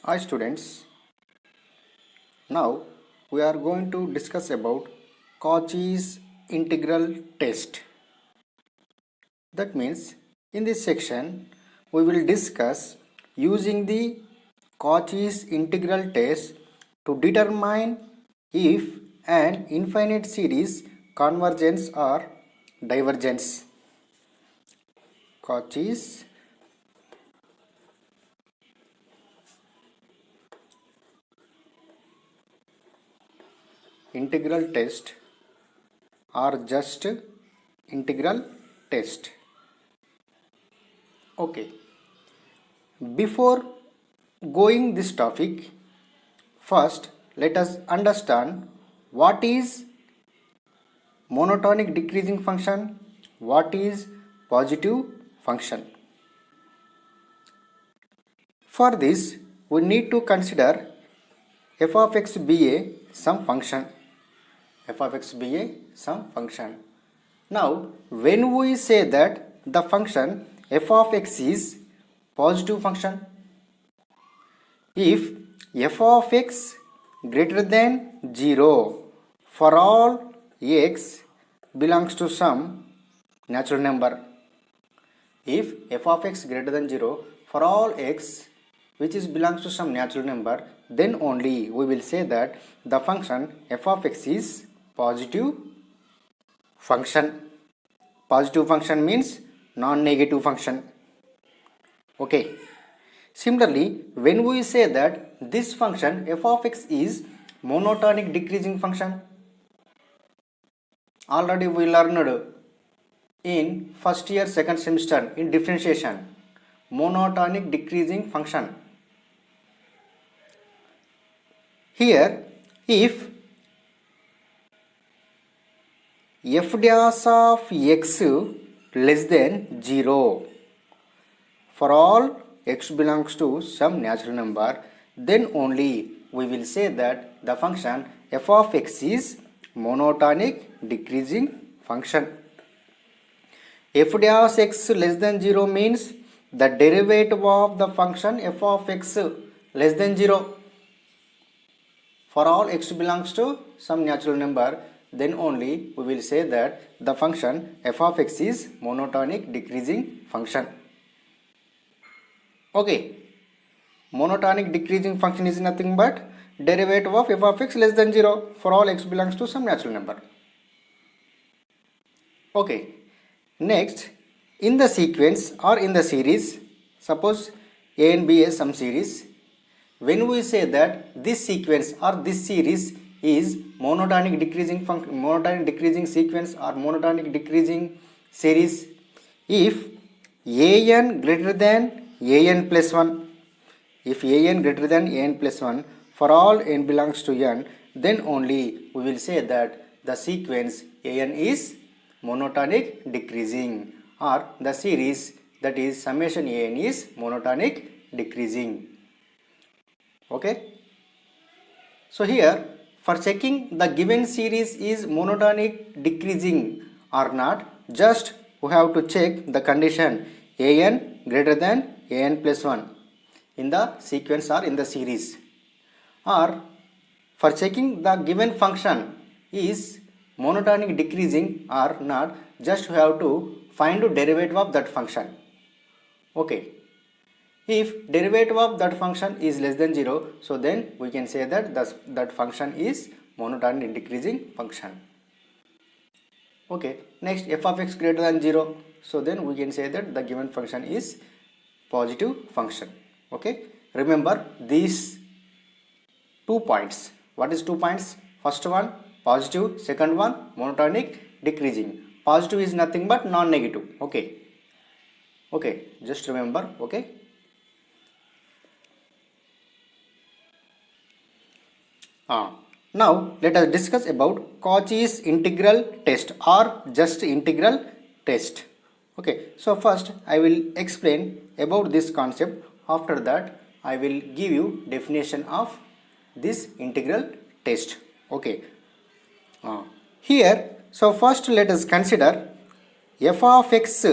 Hi students, now we are going to discuss about Cauchy's integral test. That means in this section we will discuss using the Cauchy's integral test to determine if an infinite series convergence or divergence. Cauchy's integral test or just integral test. Okay, before going this topic, first let us understand what is monotonic decreasing function, what is positive function. For this, we need to consider f of x be a some function. F of x be a some function. Now, when we say that the function f of x is positive function, if f of x greater than 0 for all x belongs to some natural number, if f of x greater than 0 for all x which is belongs to some natural number, then only we will say that the function f of x is positive function. Positive function means non-negative function. Okay. Similarly, when we say that this function f of x is monotonic decreasing function, already we learned in first year second semester in differentiation, monotonic decreasing function. Here, if f dash of x less than 0 for all x belongs to some natural number, then only we will say that the function f of x is monotonic decreasing function. F dash x less than 0 means the derivative of the function f of x less than 0 for all x belongs to some natural number, then only we will say that the function f of x is monotonic decreasing function. Okay, monotonic decreasing function is nothing but derivative of f of x less than 0 for all x belongs to some natural number. Okay, next in the sequence or in the series, suppose a and b is some series, when we say that this sequence or this series is monotonic decreasing sequence or monotonic decreasing series, if an greater than an plus 1, if an greater than an plus 1 for all n belongs to n, then only we will say that the sequence an is monotonic decreasing, or the series, that is summation an, is monotonic decreasing. Okay, so here for checking the given series is monotonic decreasing or not, just we have to check the condition an greater than an plus 1 in the sequence or in the series, or for checking the given function is monotonic decreasing or not, just we have to find the derivative of that function. Okay, if derivative of that function is less than 0, so then we can say that that function is monotonic decreasing function. Okay, next f of x greater than 0, so then we can say that the given function is positive function. Okay, remember these 2 points. What is 2 points? First one positive, second one monotonic decreasing. Positive is nothing but non-negative. Okay, just remember. Okay. Now let us discuss about Cauchy's integral test or just integral test. Okay, so first I will explain about this concept. After that I will give you definition of this integral test. Okay, here, so first let us consider f of x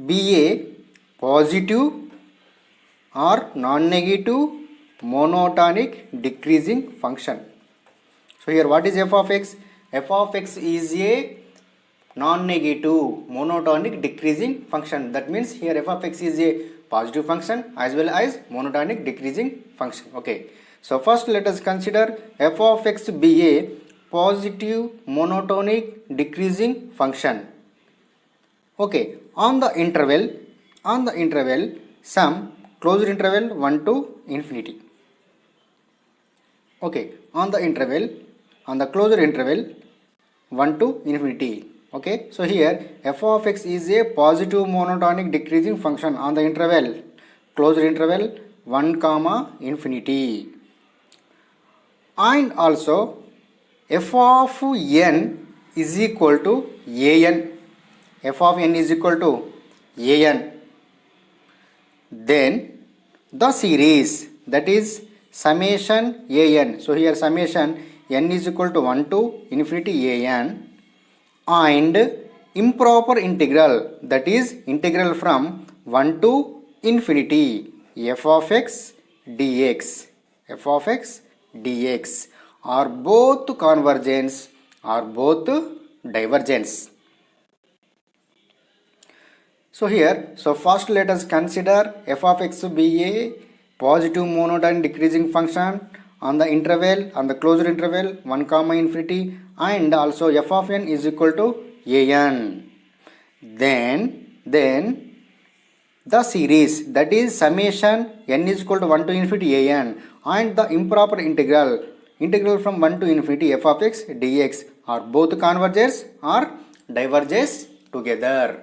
be a positive or non-negative monotonic decreasing function. So here what is f of x? F of x is a non-negative monotonic decreasing function. That means here f of x is a positive function as well as monotonic decreasing function. Okay. So first let us consider f of x be a positive monotonic decreasing function. Okay. On the interval some closed interval 1 to infinity. Okay. On the closed interval 1 to infinity. Okay, so here f of x is a positive monotonic decreasing function on the interval, closed interval 1 comma infinity. And also f of n is equal to an. F of n is equal to an. Then the series, that is summation an. So here summation n is equal to 1 to infinity an. And improper integral, that is integral from 1 to infinity f of x dx are both convergence or both divergence. So here, first let us consider f of x to be a positive monotonic decreasing function on the interval, on the closed interval 1 comma infinity, and also f of n is equal to an. Then the series, that is summation n is equal to 1 to infinity an, and the improper integral from 1 to infinity f of x dx are both converges or diverges together.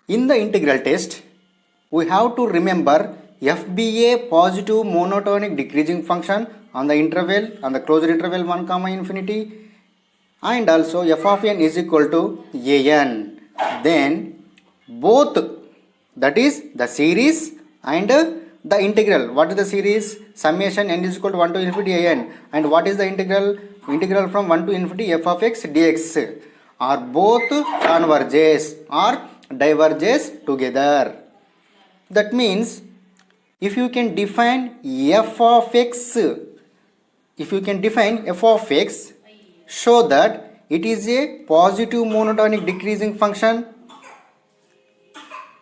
In the integral test, we have to remember f be a positive monotonic decreasing function on the interval, on the closed interval 1 comma infinity, and also f of n is equal to an. Then both, that is the series and the integral. What is the series? Summation n is equal to 1 to infinity an. And what is the integral? Integral from 1 to infinity f of x dx are both converges or diverges together. That means if you can define f of x, show that it is a positive monotonic decreasing function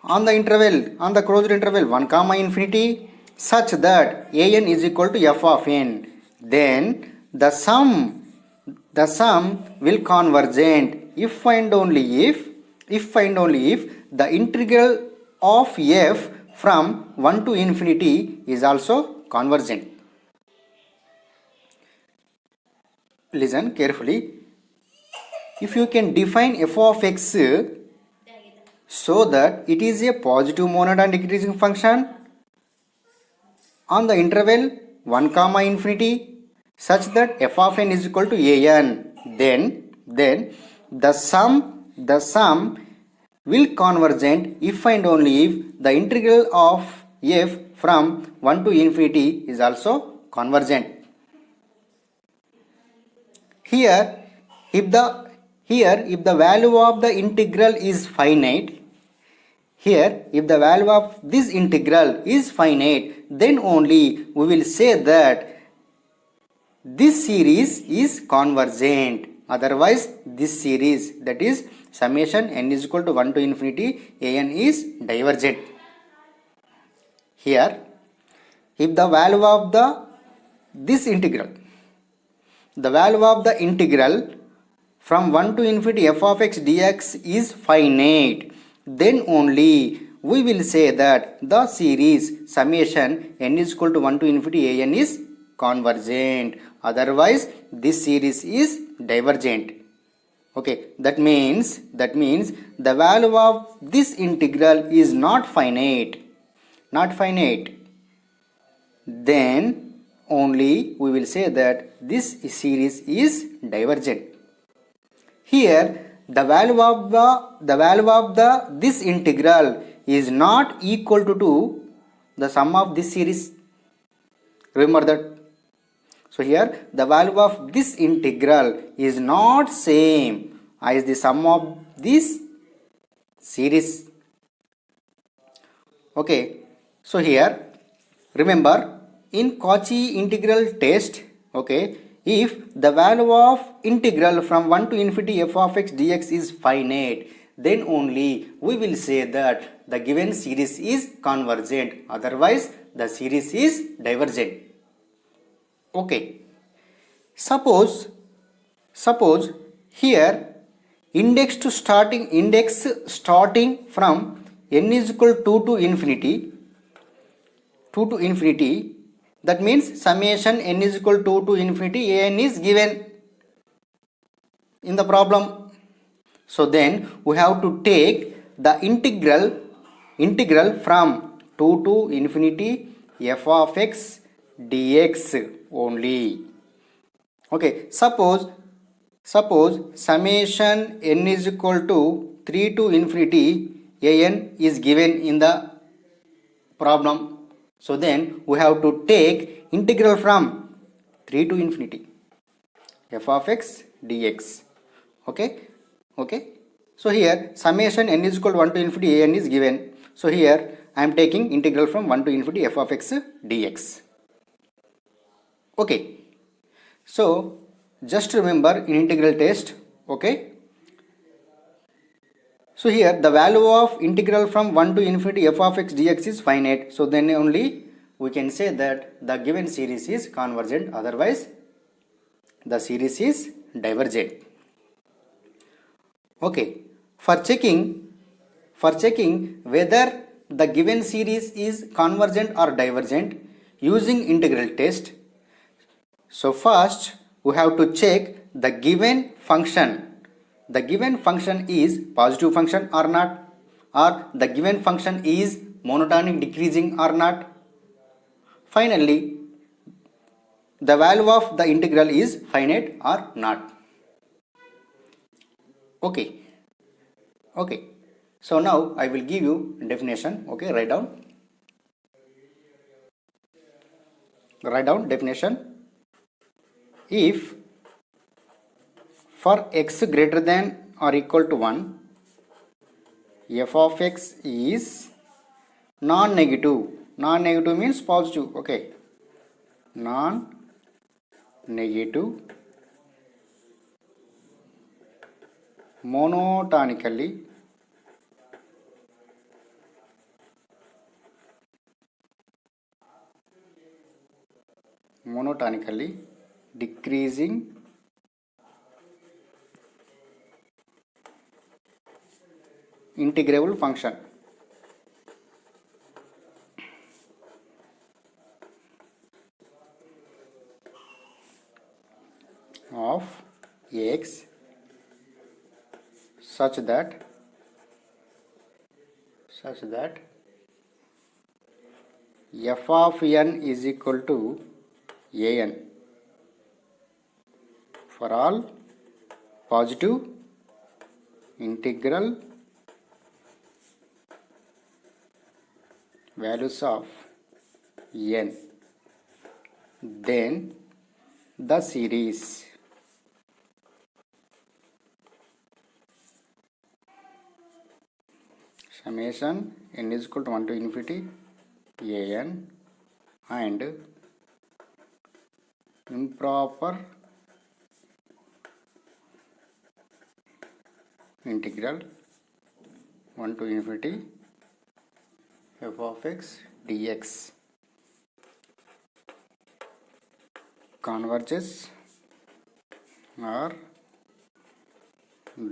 on the interval, on the closed interval 1 comma infinity, such that an is equal to f of n, then the sum will convergent if and only if the integral of f from 1 to infinity is also convergent. Listen carefully. If you can define f of x so that it is a positive monotonic decreasing function on the interval 1 comma infinity, such that f of n is equal to an, then the sum will convergent if and only if the integral of f from 1 to infinity is also convergent. Here if the value of the integral is finite, if the value of this integral is finite, then only we will say that this series is convergent. Otherwise this series, that is summation n is equal to 1 to infinity an, is divergent. Here if the value of the integral from 1 to infinity f of x dx is finite, then only we will say that the series summation n is equal to 1 to infinity an is convergent. Otherwise this series is divergent. Okay, that means the value of this integral is not finite, then only we will say that this series is divergent. Here the value of this integral is not equal to the sum of this series. Remember that. So here the value of this integral is not same as the sum of this series. Okay, so here remember, in Cauchy integral test, okay, if the value of integral from 1 to infinity f of x dx is finite, then only we will say that the given series is convergent, otherwise the series is divergent. Okay, suppose here index starting from n is equal to 2 to infinity, that means summation n is equal to 2 to infinity an is given in the problem. So then we have to take the integral from 2 to infinity f of x dx only. Okay, suppose summation n is equal to 3 to infinity an is given in the problem. So then we have to take integral from 3 to infinity f of x dx. Okay, so here summation n is equal to 1 to infinity an is given. So here I am taking integral from 1 to infinity f of x dx. Okay, so just remember in integral test. Okay, so here the value of integral from 1 to infinity f of x dx is finite, so then only we can say that the given series is convergent, otherwise the series is divergent. Okay, for checking whether the given series is convergent or divergent using integral test, so first we have to check the given function. The given function is positive function or not, or the given function is monotonic decreasing or not. Finally, the value of the integral is finite or not. Okay, so now I will give you definition. Okay, write down definition. If for x greater than or equal to 1, f of x is non-negative. Non-negative means positive. Okay, non-negative, monotonically decreasing integrable function of x such that f of n is equal to an for all positive integral values of n, then the series summation n is equal to 1 to infinity an and improper integral 1 to infinity f of x dx converges or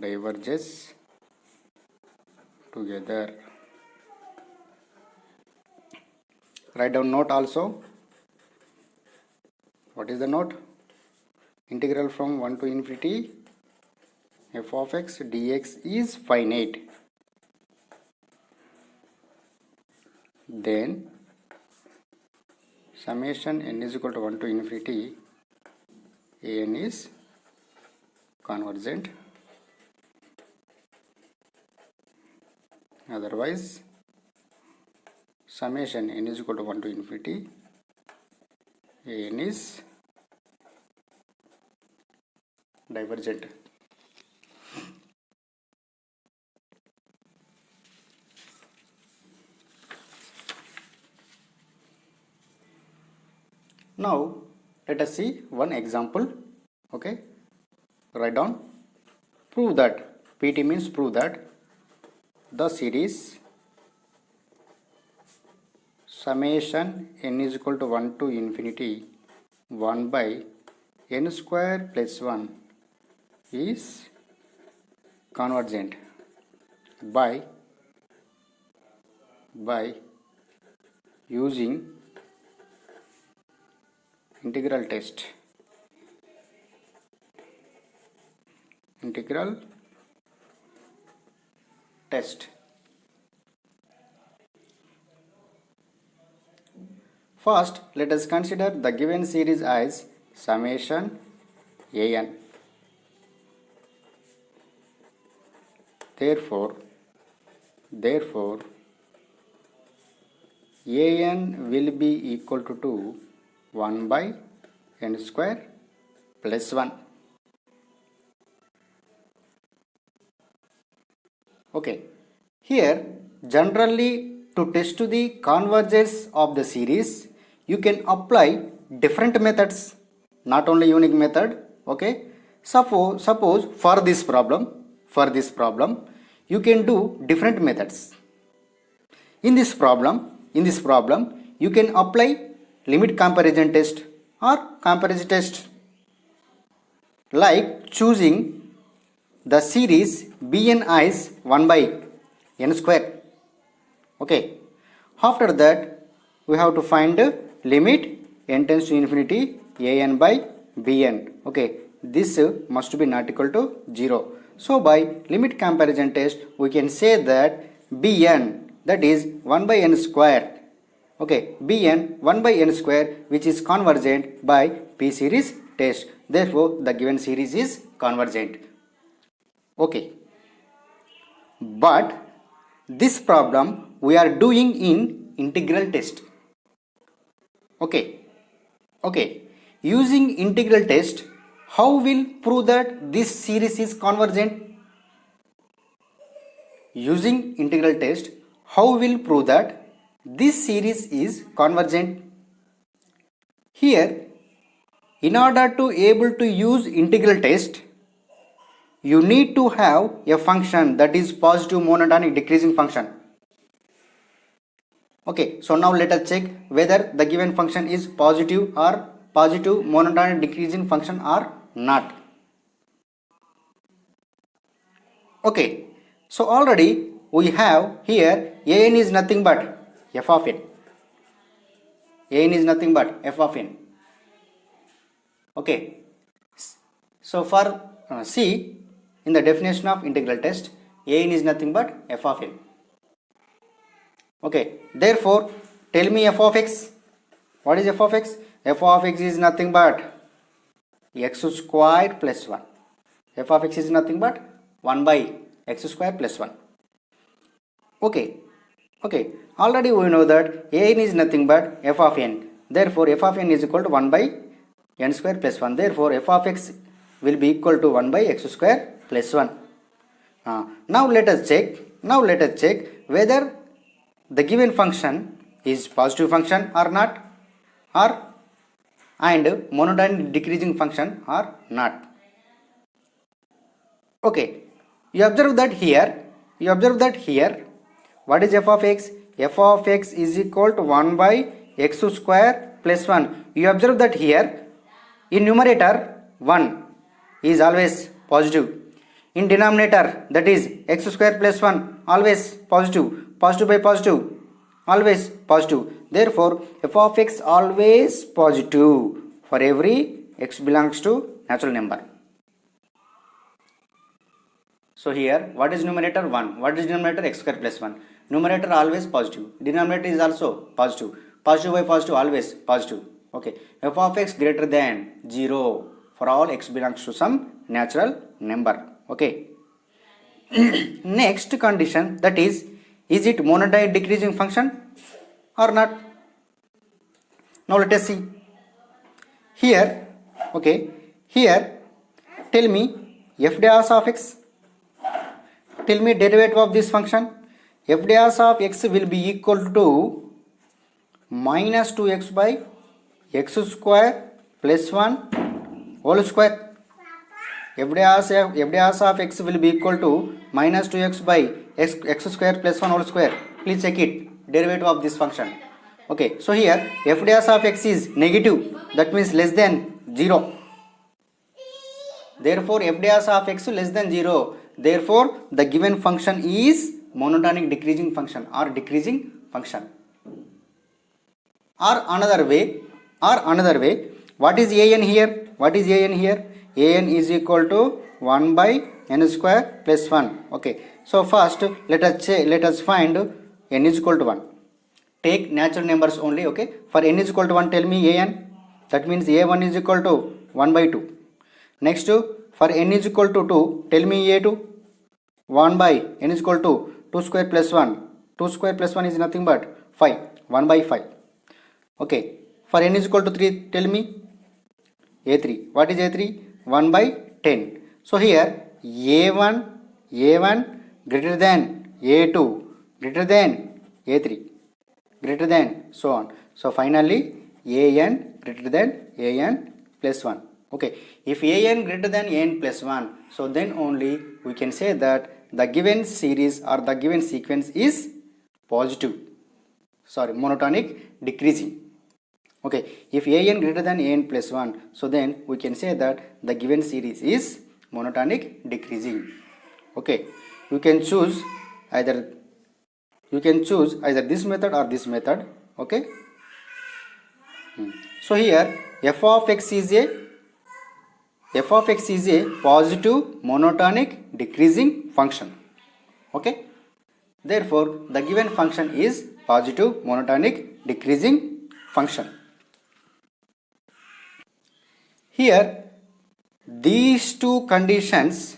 diverges together. Write down note also. What is the note? Integral from 1 to infinity f of x dx is finite, then summation n is equal to 1 to infinity an is convergent, otherwise summation n is equal to 1 to infinity an is divergent. Now let us see one example. Okay, write down. Prove that, PT means prove that the series summation n is equal to 1 to infinity 1 by n square plus 1 is convergent by using integral test. First, let us consider the given series as summation an. Therefore, an will be equal to 1 by n square plus 1. Okay, here generally to test the convergence of the series, you can apply different methods, not only unique method. Okay, suppose for this problem, you can do different methods. In this problem, you can apply limit comparison test or comparison test, like choosing the series Bn is 1 by n square. Okay, after that we have to find limit n tends to infinity an by bn. Okay, this must be not equal to 0. So by limit comparison test we can say that bn, that is 1 by n square. Okay, bn 1 by n square, which is convergent by p series test. Therefore the given series is convergent. Okay, but this problem we are doing in integral test. Okay, using integral test, how will prove that this series is convergent? Using integral test, how will prove that this series is convergent? Here, in order to able to use integral test, you need to have a function that is positive monotonic decreasing function. Okay, so now let us check whether the given function is positive monotonic decreasing function or not. Okay, so already we have here an is nothing but f of n. An is nothing but f of n. Okay, so for C, in the definition of integral test, an is nothing but f of n. Okay, therefore tell me f of x. What is f of x? F of x is nothing but x square plus 1. F of x is nothing but 1 by x square plus 1. Okay, already we know that an is nothing but f of n. Therefore f of n is equal to 1 by n square plus 1. Therefore f of x will be equal to 1 by x square plus 1. Now let us check whether the given function is positive function or not, and monotonic decreasing function or not. Okay, you observe that here what is f of x? F of x is equal to 1 by x square plus 1. You observe that here in numerator 1 is always positive. In denominator, that is x square plus 1, always positive. Positive by positive, always positive. Therefore f of x always positive for every x belongs to natural number. So here what is numerator? 1. What is denominator? X square plus 1. Numerator always positive. Denominator is also positive. Positive by positive, always positive. Okay, f of x greater than 0 for all x belongs to some natural number. Okay. Next condition, that is it monotonic decreasing function or not? Now let us see. Here, okay, here tell me f dash of x. Tell me derivative of this function. F dash of x will be equal to minus 2x by x square plus 1 whole square. F of x will be equal to minus 2x by x square plus 1 whole square. Please check it, derivative of this function. Okay, so here f dash of x is negative, that means less than 0. Therefore, f dash of x less than 0. Therefore, the given function is monotonic decreasing function or decreasing function. Or another way, what is an here? What is an here? An is equal to 1 by n square plus 1. Okay. So first let us find n is equal to 1. Take natural numbers only. Okay. For n is equal to 1, tell me an. That means a1 is equal to 1 by 2. Next, for n is equal to 2, tell me a2. 1 by n is equal to 2 square plus 1. 2 square plus 1 is nothing but 5. 1 by 5. Okay. For n is equal to 3, tell me a3. What is a3? 1 by 10. So here a1 greater than a2 greater than a3 greater than so on. So finally an greater than an plus 1. Okay. If an greater than an plus 1, so then only we can say that the given series or the given sequence is positive. Monotonic decreasing. Okay, if an greater than an plus 1, so then we can say that the given series is monotonic decreasing. Okay, you can choose either this method or this method. Okay. So here f of x is a positive monotonic decreasing function. Okay. Therefore, the given function is positive monotonic decreasing function. Here, these two conditions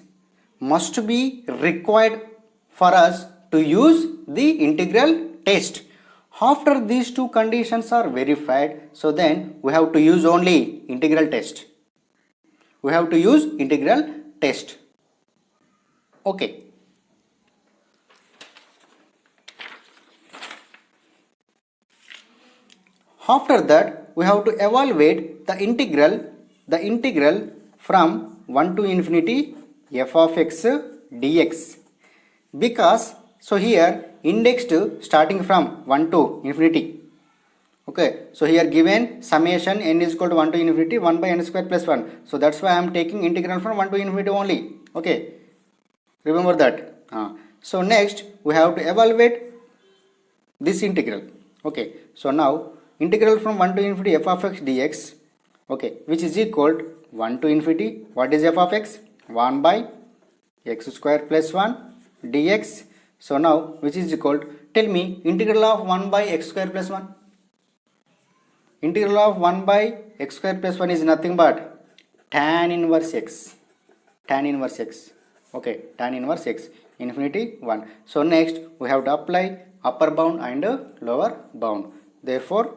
must be required for us to use the integral test. After these two conditions are verified, so then we have to use only integral test. Okay. After that, we have to evaluate the integral from 1 to infinity f of x dx. Because, so here indexed starting from 1 to infinity. Okay, so here given summation n is equal to 1 to infinity 1 by n square plus 1. So that's why I am taking integral from 1 to infinity only. Okay, remember that. So next we have to evaluate this integral. Okay, so now integral from 1 to infinity f of x dx, okay, which is equal to 1 to infinity, what is f of x? 1 by x square plus 1 dx. So now which is equal to, tell me integral of 1 by x square plus 1. Integral of 1 by x square plus 1 is nothing but tan inverse x. Okay, tan inverse x, infinity 1. So next we have to apply upper bound and lower bound. Therefore,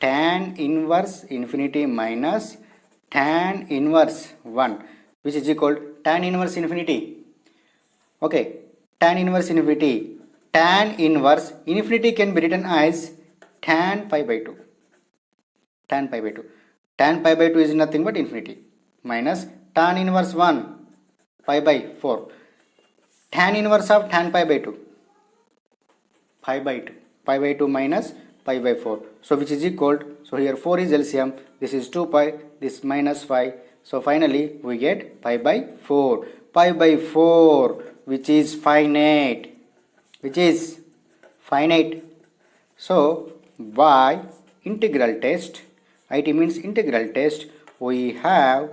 tan inverse infinity minus tan inverse 1, which is equal to tan inverse infinity. Okay, tan inverse infinity. Tan inverse infinity can be written as tan pi by 2. Tan pi by 2. Tan pi by 2 is nothing but infinity minus tan inverse 1 pi by 4. Tan inverse of tan pi by 2. Pi by 2. Pi by 2 minus pi by 4. So which is equal to, so here 4 is LCM, this is 2 pi, this minus 5. So finally we get pi by 4. Pi by 4, which is finite. So by integral test, it means integral test, we have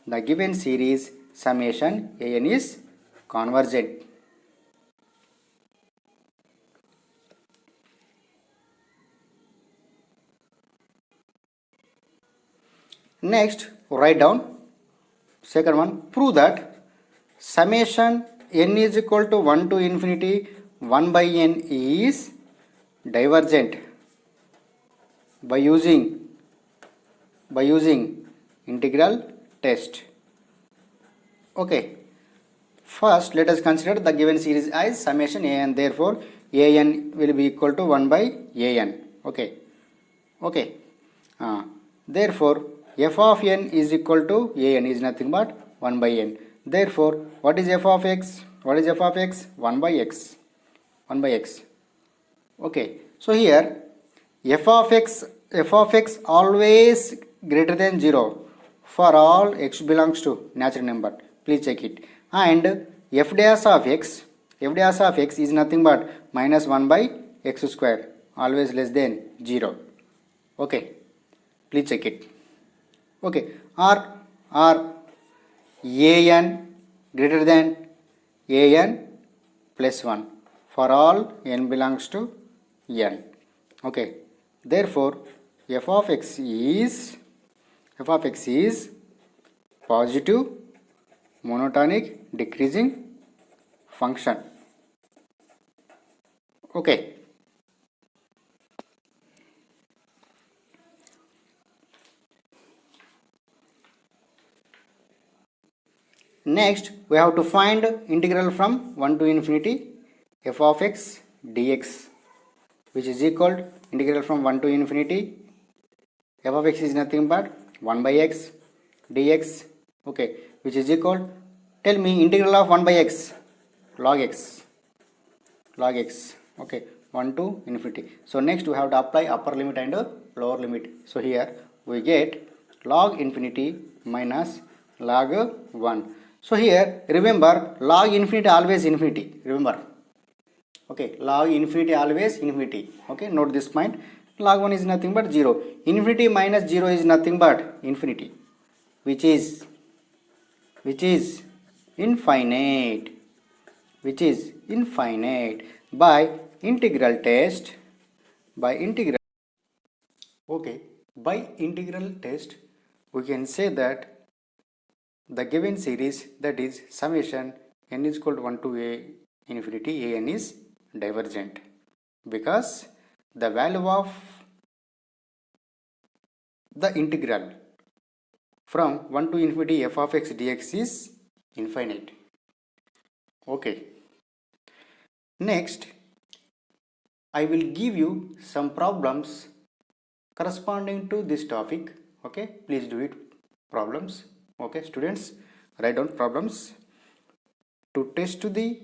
the given series summation an is convergent. Next, write down second one, prove that summation n is equal to 1 to infinity 1 by n is divergent by using integral test. Okay, first let us consider the given series as summation an, therefore an will be equal to 1 by an. Okay. Therefore, f of n is equal to a n is nothing but 1 by n. Therefore, what is f of x? What is f of x? 1 by x. 1 by x. Okay. So here f of x always greater than 0 for all x belongs to natural number. Please check it. And f dash of x is nothing but minus 1 by x square, always less than 0. Okay. Please check it. Okay. Or an greater than an plus 1 for all n belongs to n. Okay. Therefore, f of x is positive monotonic decreasing function. Okay. Next, we have to find integral from 1 to infinity f of x dx, which is equal to integral from 1 to infinity f of x is nothing but 1 by x dx, okay, which is equal, tell me integral of 1 by x, log x, okay, 1 to infinity. So next we have to apply upper limit and lower limit. So here we get log infinity minus log 1. So here remember, log infinity always infinity, remember. Okay, log infinity always infinity. Okay, note this point. Log 1 is nothing but 0. Infinity minus 0 is nothing but infinity, which is infinite, by integral test. Okay, by integral test we can say that the given series, that is summation n is equal to 1 to a infinity a n, is divergent because the value of the integral from 1 to infinity f of x dx is infinite. Okay. Next, I will give you some problems corresponding to this topic. Okay, please do it. Problems. Okay, students, write down problems to test the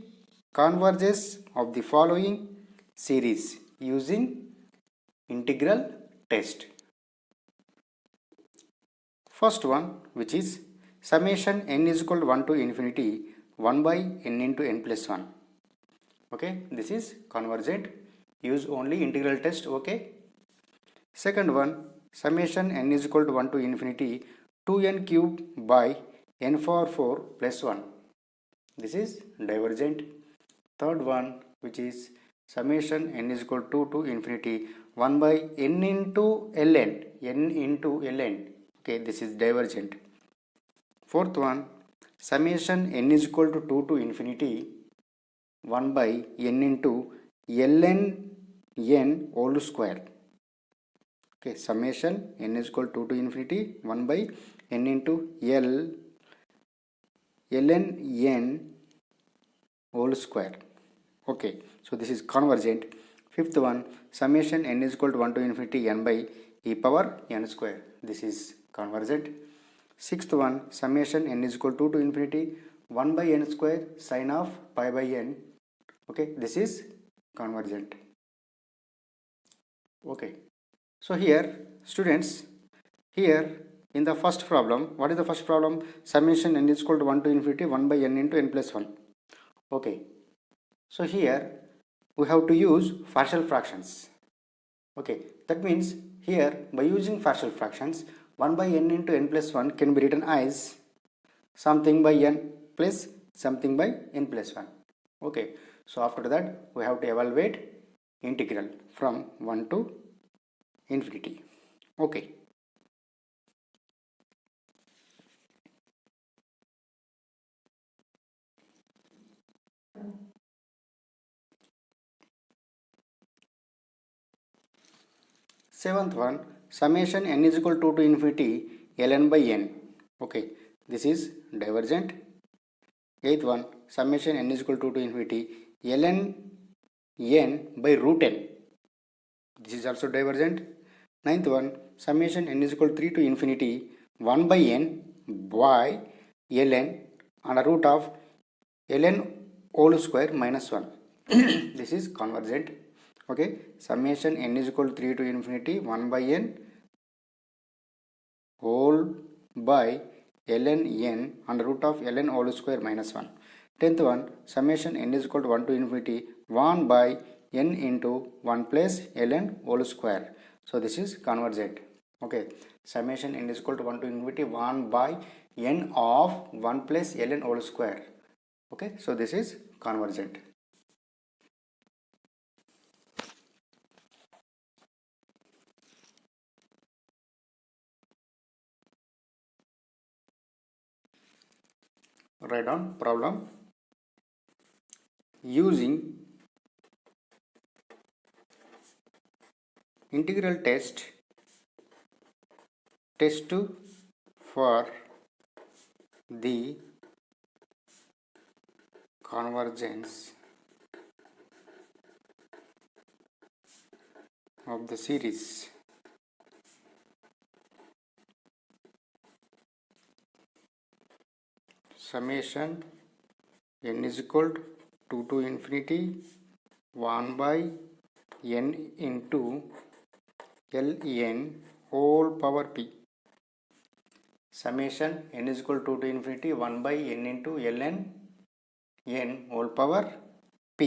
convergence of the following series using integral test. First one, which is summation n is equal to 1 to infinity 1 by n into n plus 1. Okay, this is convergent. Use only integral test. Okay. Second one, summation n is equal to 1 to infinity 2n cube by n power 4 plus 1. This is divergent. Third one, which is summation n is equal to 2 to infinity 1 by n into ln. Okay, this is divergent. Fourth one, summation n is equal to 2 to infinity 1 by n into ln n whole square. Okay, summation n is equal to 2 to infinity 1 by n into ln n whole square. Okay, so this is convergent. Fifth one, summation n is equal to 1 to infinity n by e power n square. This is convergent. Sixth one, summation n is equal to 2 to infinity 1 by n square sine of pi by n. Okay, this is convergent. Okay, so here students, here in the first problem, what is the first problem? Summation n is equal to 1 to infinity 1 by n into n plus 1. Okay, so here we have to use partial fractions. Okay, that means here by using partial fractions 1 by n into n plus 1 can be written as something by n plus something by n plus 1. Okay, so after that we have to evaluate integral from 1 to infinity. Okay. Seventh one, summation n is equal to 2 to infinity ln by n. Okay, this is divergent. Eighth one, summation n is equal to 2 to infinity ln n by root n. This is also divergent. Ninth one, summation n is equal to 3 to infinity 1 by n by ln under root of ln whole square minus 1. This is convergent. Okay, summation n is equal to 3 to infinity 1 by n whole by ln n under root of ln whole square minus 1. 10th one, summation n is equal to 1 to infinity 1 by n into 1 plus ln whole square. So this is convergent. Okay, summation n is equal to 1 to infinity 1 by n of 1 plus ln whole square. Okay, so this is convergent. Write down problem. Using integral test 2 for the convergence of the series summation n is equal to 2 to infinity 1 by n into ln whole power p. Summation n is equal to 2 to infinity 1 by n into ln n whole power p.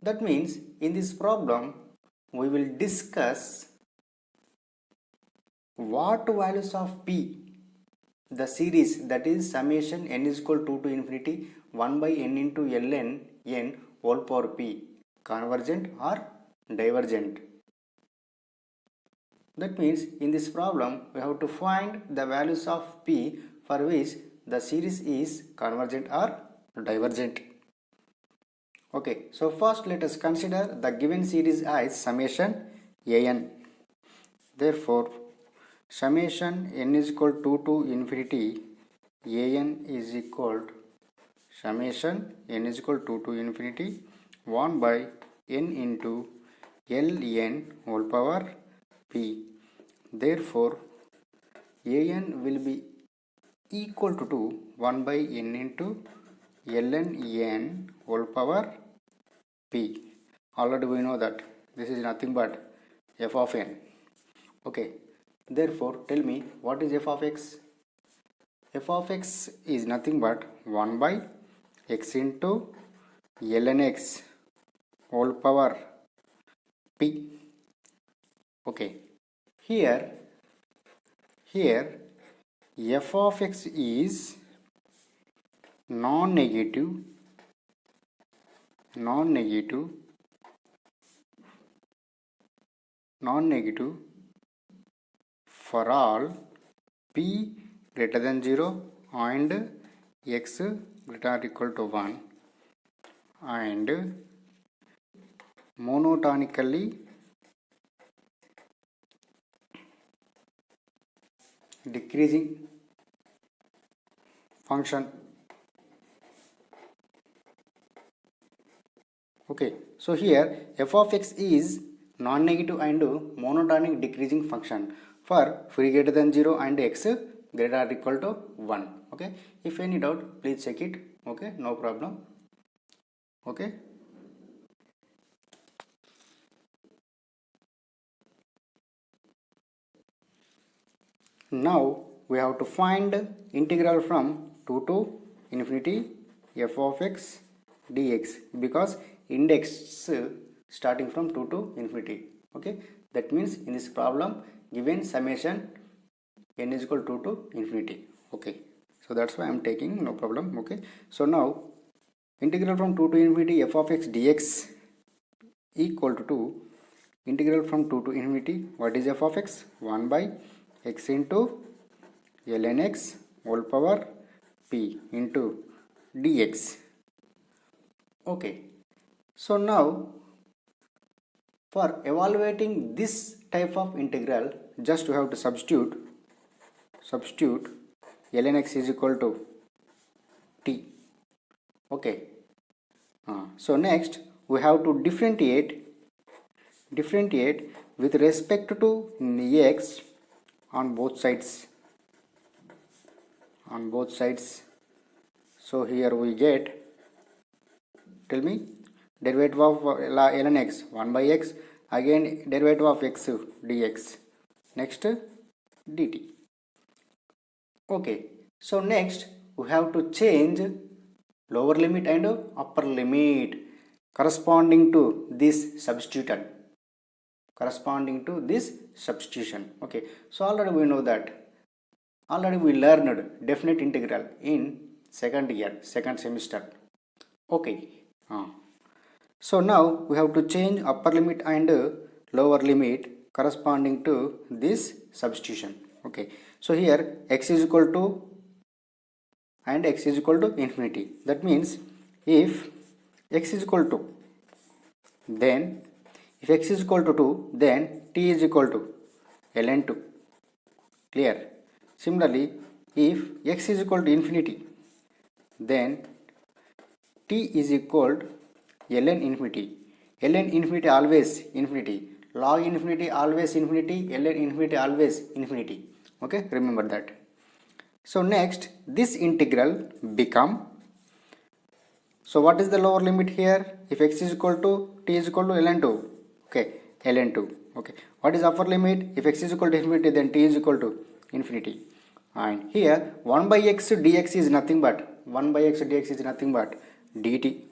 That means in this problem we will discuss what values of p the series, that is summation n is equal to 2 to infinity 1 by n into ln n whole power p, convergent or divergent. That means in this problem we have to find the values of p for which the series is convergent or divergent. Okay, so first let us consider the given series as summation an. Therefore summation n is equal to 2 to infinity an is equal to summation n is equal to 2 to infinity 1 by n into ln whole power p. Therefore an will be equal to 1 by n into ln n whole power p. Already we know that this is nothing but f of n. Okay, therefore tell me what is f of x. F of x is nothing but 1 by x into ln x whole power p. Okay, here f of x is non-negative for all p greater than 0 and x greater or equal to 1 and monotonically decreasing function. Okay, so here f of x is non-negative and monotonic decreasing function for phi greater than 0 and x greater or equal to 1. Okay, if any doubt please check it. Okay, no problem. Okay, now we have to find integral from 2 to infinity f of x dx, because index starting from 2 to infinity. Okay, that means in this problem given summation n is equal to 2 to infinity. Okay, so that's why I am taking, no problem. Okay, so now integral from 2 to infinity f of x dx equal to integral from 2 to infinity, what is f of x? 1 by x into ln x whole power p into dx. Okay, so now for evaluating this type of integral, just we have to substitute ln x is equal to t. Okay, so next we have to differentiate differentiate with respect to x on both sides. So here we get, tell me, derivative of ln x 1 by x, again derivative of x dx, next dt. Okay, so next we have to change lower limit and upper limit corresponding to this substitution. Okay, so already we know that, already we learned definite integral in second semester. Okay, so now we have to change upper limit and lower limit corresponding to this substitution. Okay, so here x is equal to and x is equal to infinity. That means if x is equal to, then if x is equal to 2, then t is equal to ln 2. Clear? Similarly, if x is equal to infinity, then t is equal to ln infinity. Ln infinity always infinity. Log infinity always infinity. Ln infinity always infinity. Okay, remember that. So next, this integral become, so what is the lower limit here? If x is equal to, t is equal to ln 2. Okay, ln 2. Okay, what is upper limit? If x is equal to infinity, then t is equal to infinity. And here 1 by x dx is nothing but, 1 by x dx is nothing but dt.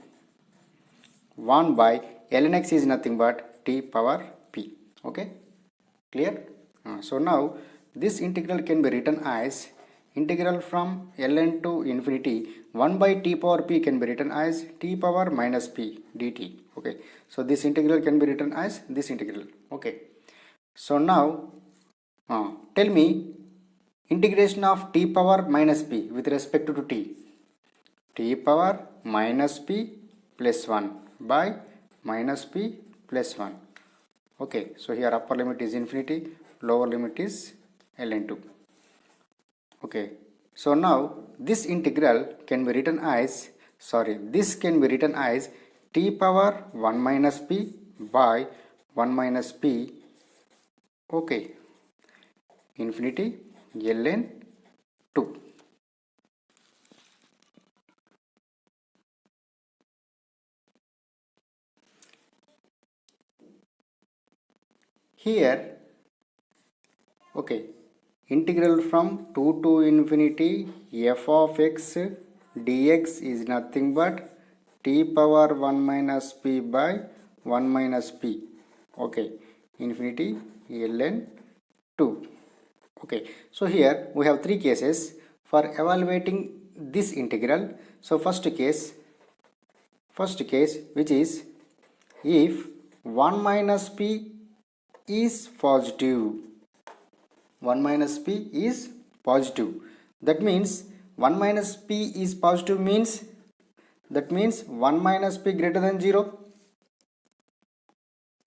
1 by ln x is nothing but t power p. Okay, clear? So now this integral can be written as integral from ln to infinity 1 by t power p can be written as t power minus p dt. Okay, so this integral can be written as this integral. Okay, so now tell me integration of t power minus p with respect to t. T power minus p plus 1 by minus p plus 1. Okay, so here upper limit is infinity, lower limit is ln 2. Okay, so now this integral can be written as, this can be written as t power 1 minus p by 1 minus p, okay, infinity ln 2. Here, okay, integral from 2 to infinity f of x dx is nothing but t power 1 minus p by 1 minus p, okay, infinity ln 2. Okay, so here we have three cases for evaluating this integral. So first case which is if 1 minus p is positive, 1 minus p is positive, that means 1 minus p is positive means, that means 1 minus p greater than 0.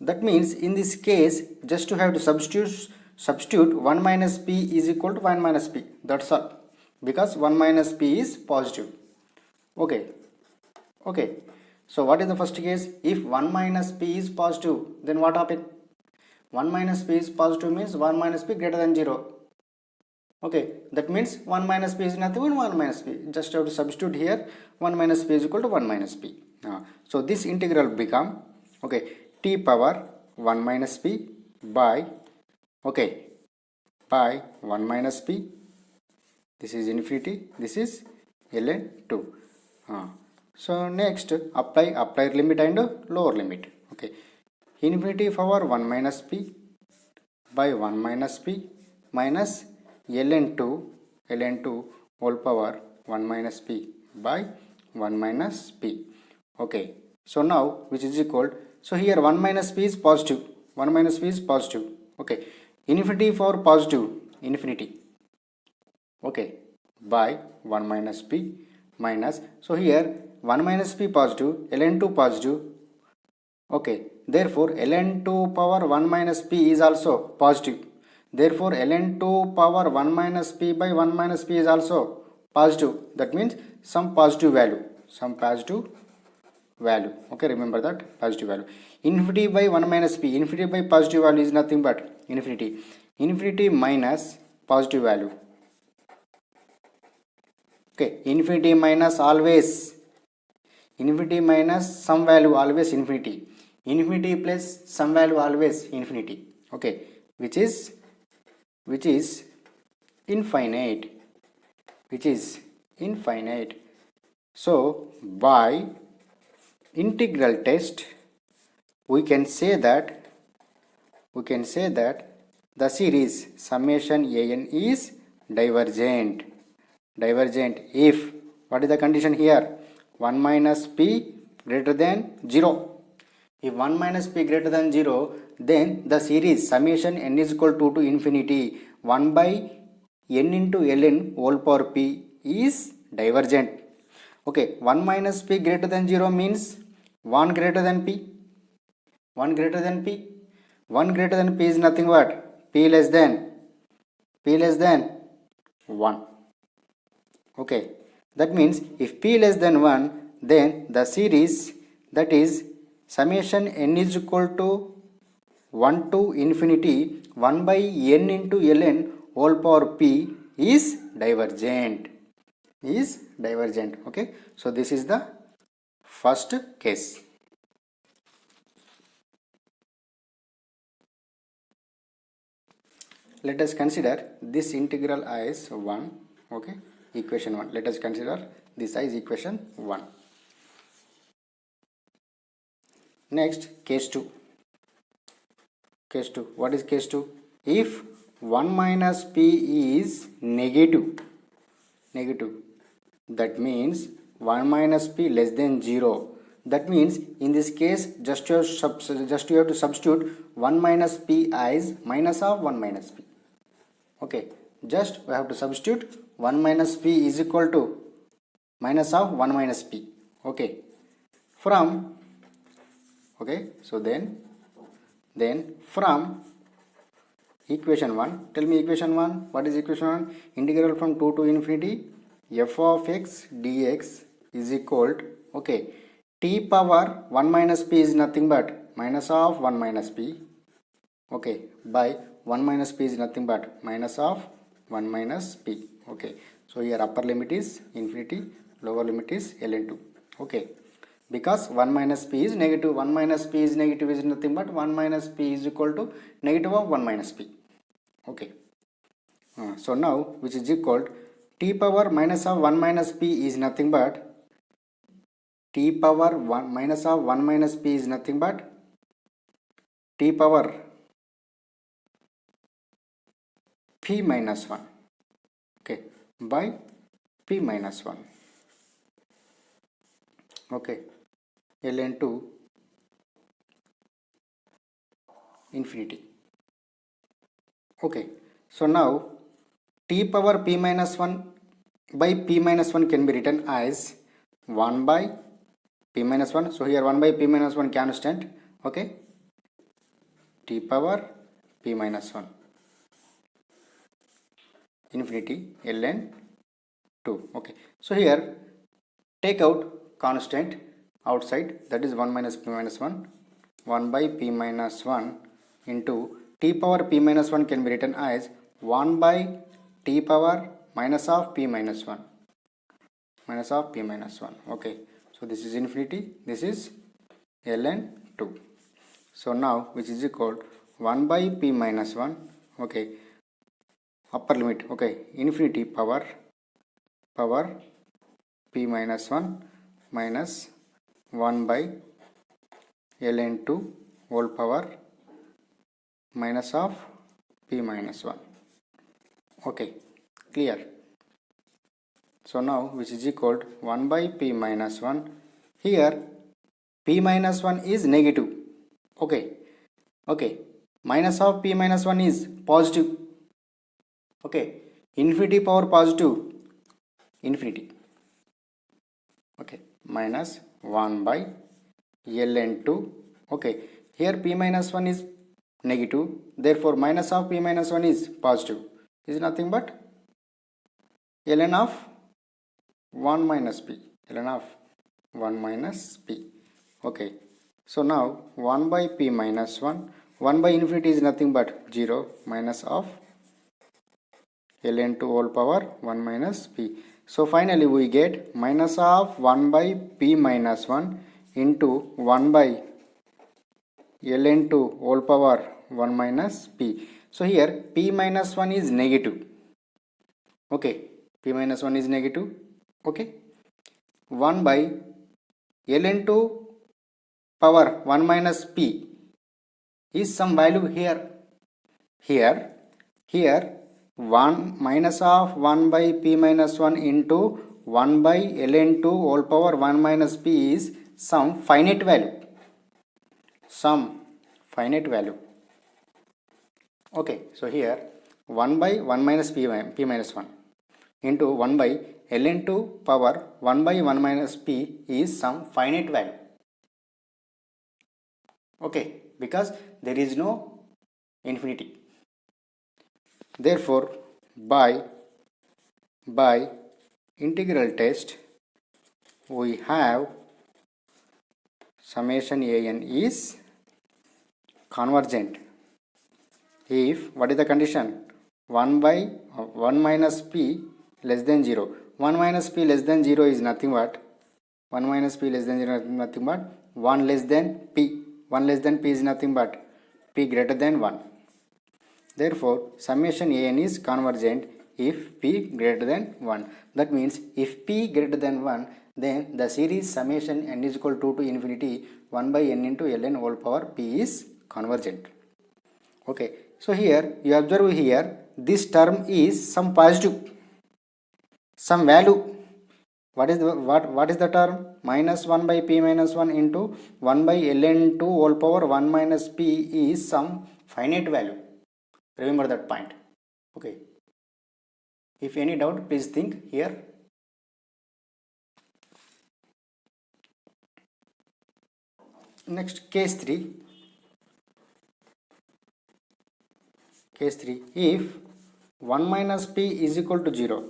That means in this case just to have to substitute 1 minus p is equal to 1 minus p, that's all, because 1 minus p is positive. Okay, so what is the first case? If 1 minus p is positive, then what happened? 1 minus p is positive means 1 minus p greater than 0. Okay, that means 1 minus p is nothing but 1 minus p. Just have to substitute here 1 minus p is equal to 1 minus p. So this integral become, okay, t power 1 minus p by, okay, by 1 minus p. This is infinity, this is ln 2. So next apply upper limit and lower limit. Okay, infinity power 1 minus p by 1 minus p minus ln 2 whole power 1 minus p by 1 minus p. Okay, so now which is equal, so here 1 minus p is positive, 1 minus p is positive. Okay, infinity for positive, infinity, okay, by 1 minus p minus, so here 1 minus p positive, ln 2 positive. Okay, therefore ln 2 power 1 minus p is also positive. Therefore ln 2 power 1 minus p by 1 minus p is also positive. That means some positive value value. Okay, remember that, positive value. Infinity by 1 minus p, infinity by positive value is nothing but infinity. Infinity minus positive value. Okay, infinity minus always, infinity minus some value always infinity. Infinity plus some value always infinity. Okay, which is infinite, which is infinite. So by integral test we can say that the series summation an is divergent. Divergent if, what is the condition here, 1 minus p greater than 0. If 1 minus p greater than 0, then the series summation n is equal to infinity 1 by n into ln whole power p is divergent. Okay, 1 minus p greater than 0 means 1 greater than p. 1 greater than p. 1 greater than p is nothing but p less than 1. Okay, that means if p less than 1, then the series, that is summation n is equal to 1 to infinity 1 by n into ln whole power p is divergent. Okay, so this is the first case. Let us consider this integral as 1. Okay, equation 1. Let us consider this as equation 1. Next, case 2. Case 2. What is case 2? If 1 minus p is negative, that means 1 minus p less than 0. That means in this case just you have to substitute 1 minus p as minus of 1 minus p. Okay, just we have to substitute 1 minus p is equal to minus of 1 minus p. Okay, from, okay, so then from equation 1, tell me equation 1, what is equation 1? Integral from 2 to infinity f of x dx is equal to, okay, t power 1 minus p is nothing but minus of 1 minus p. Okay, by 1 minus p is nothing but minus of 1 minus p. Okay, so here upper limit is infinity, lower limit is ln2. Okay, because 1 minus p is negative, 1 minus p is negative is nothing but 1 minus p is equal to negative of 1 minus p. Okay, so now which is equal to t power minus of 1 minus p is nothing but t power 1 minus of 1 minus p is nothing but t power p minus 1. Okay, by p minus 1. Okay, ln2 infinity. Okay, so now t power p minus 1 by p minus 1 can be written as 1 by p minus 1. So here 1 by p minus 1 constant. Okay, t power p minus 1 infinity ln 2. Okay, so here take out constant outside, that is 1 minus p minus 1. 1 by p minus 1 into t power p minus 1 can be written as 1 by t power minus of p minus 1. Minus of p minus 1. Okay, so this is infinity, this is ln 2. So now which is equal 1 by p minus 1. Okay, upper limit, okay, infinity power p minus 1 minus 1 by ln 2 whole power minus of p minus 1. Okay, clear. So now which is equal to 1 by p minus 1. Here p minus 1 is negative. Okay, okay, minus of p minus 1 is positive. Okay, infinity power positive, infinity. Okay, minus 1 by ln 2. Okay, here p minus 1 is negative, therefore minus of p minus 1 is positive, is nothing but ln of 1 minus p, ln of 1 minus p. Okay, so now 1 by p minus 1, 1 by infinity is nothing but 0 minus of ln2 whole power 1 minus p. So finally we get minus of 1 by p minus 1 into 1 by ln2 whole power 1 minus p. So here p minus 1 is negative. Okay, p minus 1 is negative. Okay, 1 by ln2 power 1 minus p is some value here. Here 1 minus of 1 by p minus 1 into 1 by ln2 whole power 1 minus p is some finite value. Okay, so here 1 by 1 minus p minus 1 into 1 by ln2 power 1 by 1 minus p is some finite value. Okay, because there is no infinity. Therefore, by integral test, we have summation an is convergent if, what is the condition? 1 by 1 minus p less than 0. 1 minus p less than 0 is nothing but 1 minus p less than 0 is nothing but 1 less than p. 1 less than p is nothing but p greater than 1. Therefore, summation an is convergent if p greater than 1. That means if p greater than 1, then the series summation n is equal to infinity 1 by n into ln whole power p is convergent. Okay, so here you observe here this term is some positive, some value. What is the term? Minus 1 by p minus 1 into 1 by ln2 whole power 1 minus p is some finite value. Remember that point. Okay. If any doubt, please think here. Next, case 3. Case 3. If 1 minus p is equal to 0,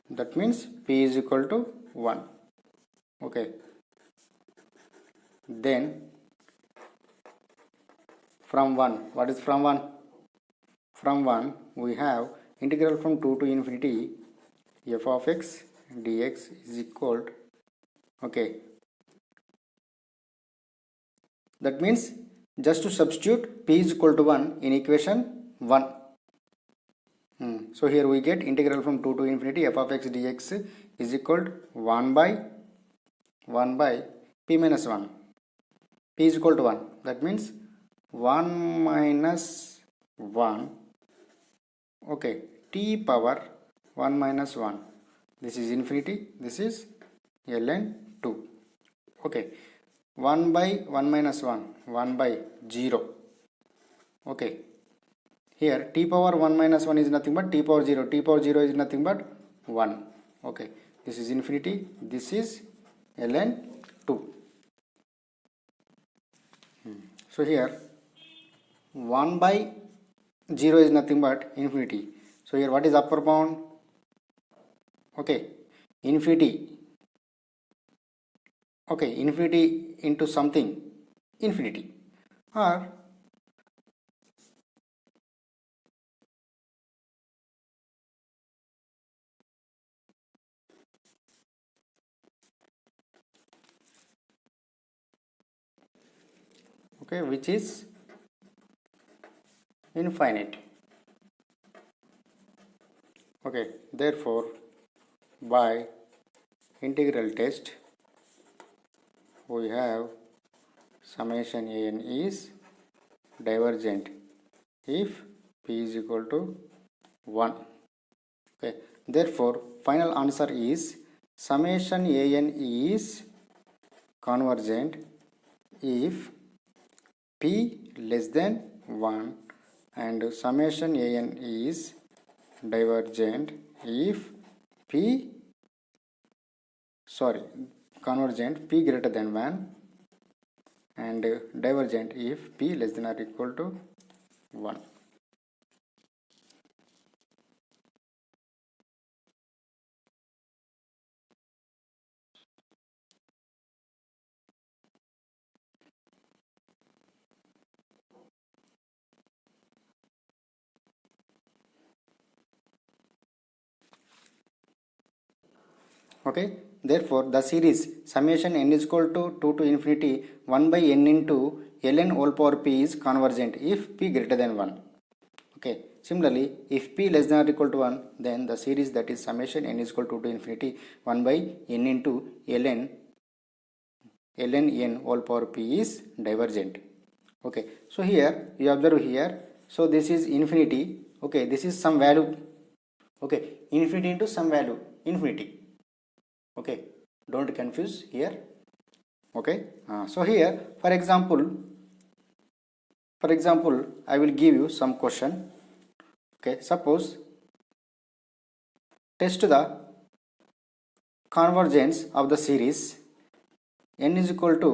that means p is equal to 1. Okay. Then from 1, what is from 1? From 1, we have integral from 2 to infinity f of x dx is equal to, okay, that means just to substitute p is equal to 1 in equation 1. So here we get integral from 2 to infinity f of x dx is equal to 1 by p minus 1. P is equal to 1. That means 1 minus 1. Okay, t power 1 minus 1. This is infinity. This is ln 2. Okay, 1 by 1 minus 1. 1 by 0. Okay, here t power 1 minus 1 is nothing but t power 0. T power 0 is nothing but 1. Okay, this is infinity. This is ln 2. So here 1 by 0 is nothing but infinity. So here what is upper bound? Okay, infinity. Okay, infinity into something, infinity. Or okay, which is infinite. Okay, therefore by integral test we have summation an is divergent if p is equal to 1. Okay, therefore final answer is summation an is convergent if p less than 1 and summation an is divergent if convergent p greater than 1 and divergent if p less than or equal to 1. Okay, therefore the series summation n is equal to 2 to infinity 1 by n into ln whole power p is convergent if p greater than 1. Okay, similarly if p less than or equal to 1, then the series that is summation n is equal to 2 to infinity 1 by n into ln n whole power p is divergent. Okay, so here you observe here, so this is infinity. Okay, this is some value. Okay, infinity into some value, infinity. Okay, don't confuse here. Okay, so here for example I will give you some question. Okay, suppose test the convergence of the series n is equal to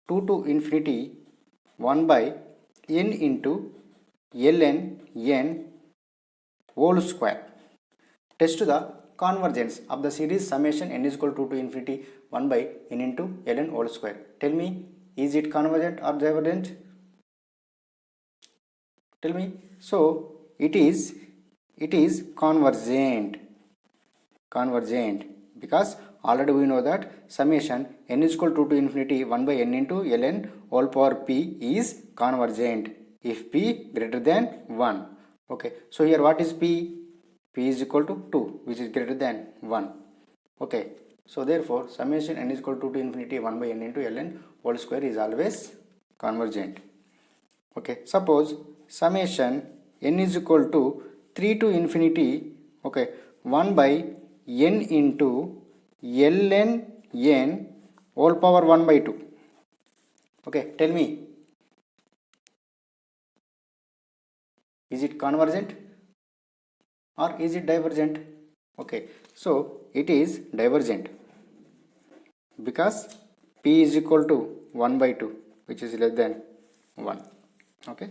2 to infinity 1 by n into ln n whole square. Test the convergence of the series summation n is equal to 2 to infinity 1 by n into ln whole square. Tell me, is it convergent or divergent? Tell me. So it is convergent because already we know that summation n is equal to 2 to infinity 1 by n into ln whole power p is convergent if p greater than 1. Okay, so here what is p? P is equal to 2, which is greater than 1. Okay, so therefore summation n is equal to 2 to infinity 1 by n into ln whole square is always convergent. Okay, suppose summation n is equal to 3 to infinity, okay, 1 by n into ln n whole power 1 by 2. Okay, tell me, is it convergent or is it divergent? Okay, so it is divergent because p is equal to 1 by 2, which is less than 1. Okay.